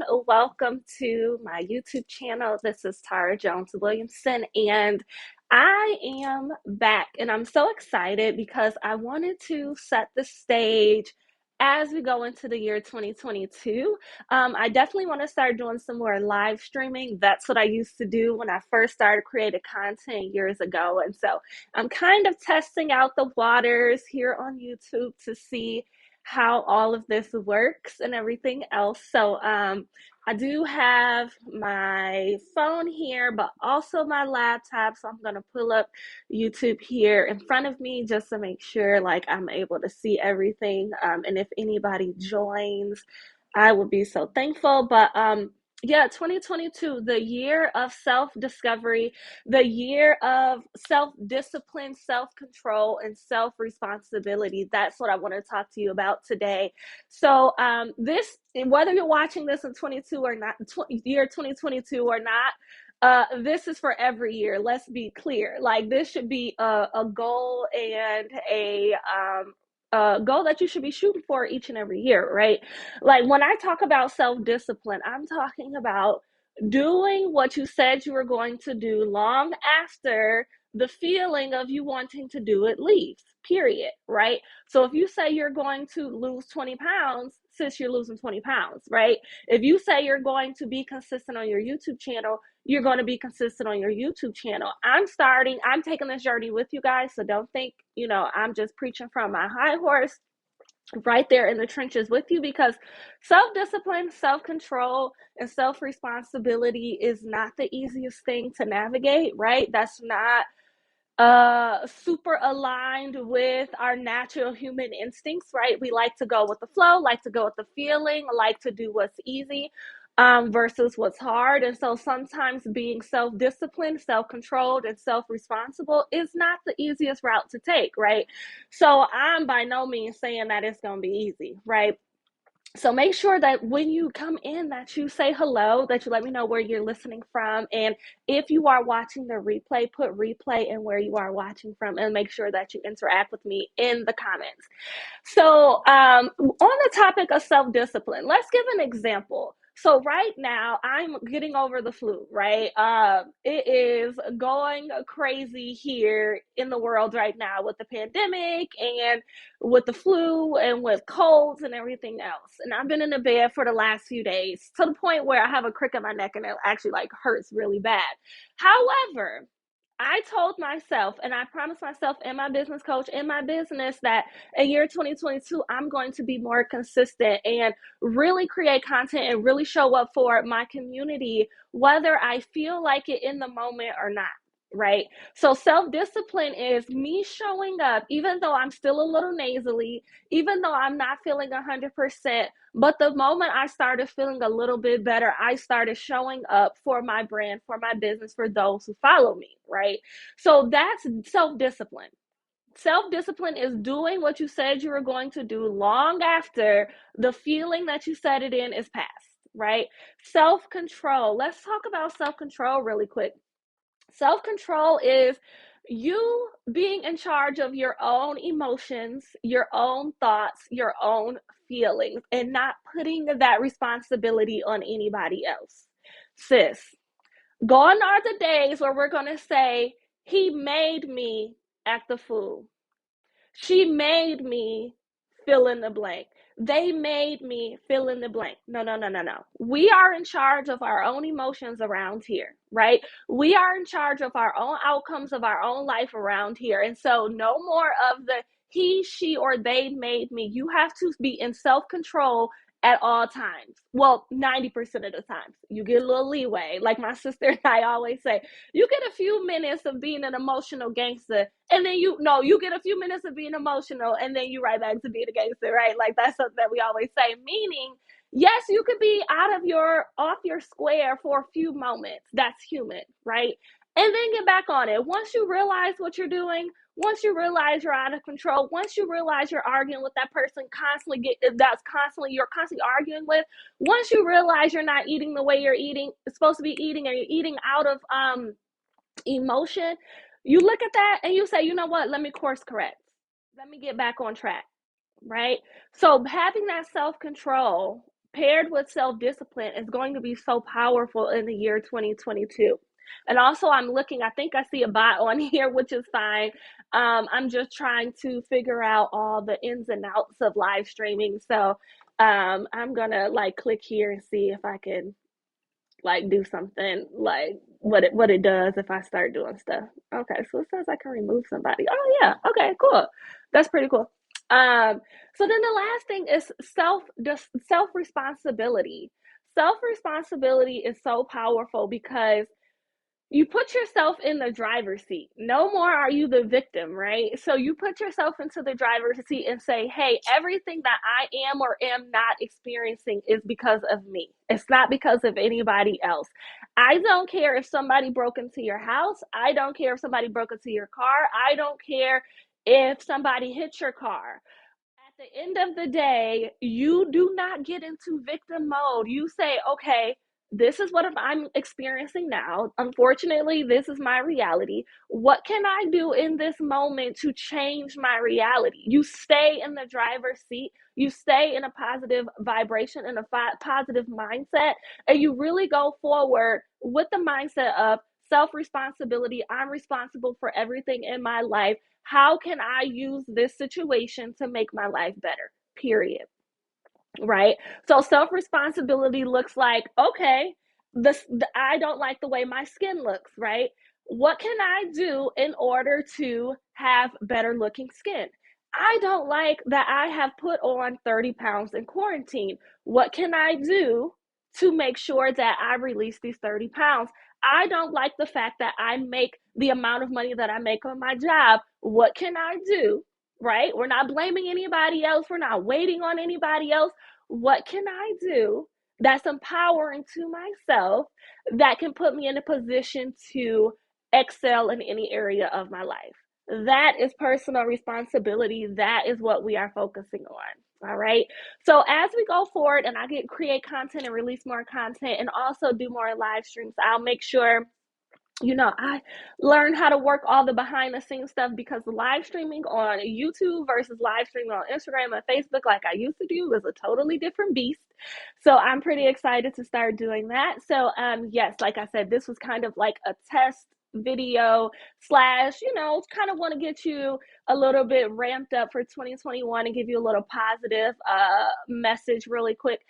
Welcome to my YouTube channel. This is Tara Jones-Williamson, and I am back, and I'm so excited because I wanted to set the stage as we go into the year 2022. I definitely want to start doing some more live streaming. That's what I used to do when I first started creating content years ago, and so I'm kind of testing out the waters here on YouTube to see how all of this works and everything else. So I do have my phone here, but also my laptop. So I'm going to pull up YouTube here in front of me just to make sure like I'm able to see everything. And if anybody joins, I will be so thankful. But yeah, 2022, the year of self-discovery, the year of self-discipline, self-control, and self-responsibility. That's what I want to talk to you about today. So this, whether you're watching this in 22 or not, year 2022 or not, this is for every year. Let's be clear. Like this should be a goal and a goal that you should be shooting for each and every year, right? Like when I talk about self-discipline, I'm talking about doing what you said you were going to do long after the feeling of you wanting to do it leaves, period, right? So if you say you're going to lose 20 pounds, sis, you're losing 20 pounds, right? If you say you're going to be consistent on your YouTube channel, you're going to be consistent on your YouTube channel. I'm taking this journey with you guys, so don't think, I'm just preaching from my high horse. Right there in the trenches with you, because self-discipline, self-control, and self-responsibility is not the easiest thing to navigate, right? That's not super aligned with our natural human instincts, right? We like to go with the flow, like to go with the feeling, like to do what's easy versus what's hard. And so sometimes being self-disciplined, self-controlled, and self-responsible is not the easiest route to take, right? So I'm by no means saying that it's going to be easy, right? So make sure that when you come in that you say hello, that you let me know where you're listening from. And if you are watching the replay, put replay and where you are watching from, and make sure that you interact with me in the comments. So on the topic of self-discipline, let's give an example. So right now I'm getting over the flu, right? It is going crazy here in the world right now with the pandemic and with the flu and with colds and everything else. And I've been in the bed for the last few days to the point where I have a crick in my neck and it actually like hurts really bad. However, I told myself, and I promised myself and my business coach in my business that in year 2022, I'm going to be more consistent and really create content and really show up for my community, whether I feel like it in the moment or not. Right. So self-discipline is me showing up, even though I'm still a little nasally, even though I'm not feeling 100%. But the moment I started feeling a little bit better, I started showing up for my brand, for my business, for those who follow me. Right. So that's self-discipline. Self-discipline is doing what you said you were going to do long after the feeling that you set it in is past. Right. Self-control. Let's talk about self-control really quick. Self-control is you being in charge of your own emotions, your own thoughts, your own feelings, and not putting that responsibility on anybody else. Sis, gone are the days where we're going to say, he made me act the fool. She made me fill in the blank. They made me fill in the blank. No, no, no, no, no. We are in charge of our own emotions around here, right? We are in charge of our own outcomes of our own life around here. And so no more of the he, she, or they made me. You have to be in self-control at all times. Well, 90% of the times. You get a little leeway. Like my sister and I always say, you get a few minutes of being an emotional gangster, and then you get a few minutes of being emotional, and then you right back to being a gangster, right? Like that's something that we always say, meaning yes, you could be off your square for a few moments. That's human, right? And then get back on it. Once you realize what you're doing, once you realize you're out of control, once you realize you're arguing with that person you're constantly arguing with, once you realize you're not eating the way you're supposed to be eating, and you're eating out of emotion, you look at that and you say, you know what, let me course correct. Let me get back on track, right? So having that self-control paired with self-discipline is going to be so powerful in the year 2022. And also I'm looking, I think I see a bot on here, which is fine. I'm just trying to figure out all the ins and outs of live streaming. So I'm gonna like click here and see if I can like do something like what it does if I start doing stuff. Okay, so it says I can remove somebody. Oh yeah, okay, cool. That's pretty cool. So then the last thing is self responsibility. Self responsibility is so powerful because you put yourself in the driver's seat. No more are you the victim, right? So you put yourself into the driver's seat and say, hey, everything that I am or am not experiencing is because of me. It's not because of anybody else. I don't care if somebody broke into your house. I don't care if somebody broke into your car. I don't care if somebody hit your car. At the end of the day, you do not get into victim mode. You say, okay, this is what I'm experiencing now. Unfortunately, this is my reality. What can I do in this moment to change my reality? You stay in the driver's seat. You stay in a positive vibration and a positive mindset, and you really go forward with the mindset of self responsibility. I'm responsible for everything in my life. How can I use this situation to make my life better? Period. Right? So self responsibility looks like, okay, I don't like the way my skin looks, right? What can I do in order to have better looking skin? I don't like that I have put on 30 pounds in quarantine. What can I do to make sure that I release these 30 pounds? I don't like the fact that I make the amount of money that I make on my job. What can I do? Right? We're not blaming anybody else. We're not waiting on anybody else. What can I do that's empowering to myself that can put me in a position to excel in any area of my life? That is personal responsibility. That is what we are focusing on. All right. So as we go forward and I get create content and release more content and also do more live streams, I'll make sure I learned how to work all the behind the scenes stuff because live streaming on YouTube versus live streaming on Instagram and Facebook, like I used to do, is a totally different beast. So I'm pretty excited to start doing that. So, yes, like I said, this was kind of like a test video slash, kind of want to get you a little bit ramped up for 2021 and give you a little positive message really quick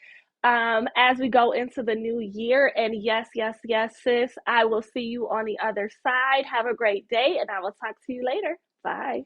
as we go into the new year. And yes, yes, yes, sis, I will see you on the other side. Have a great day, and I will talk to you later. Bye.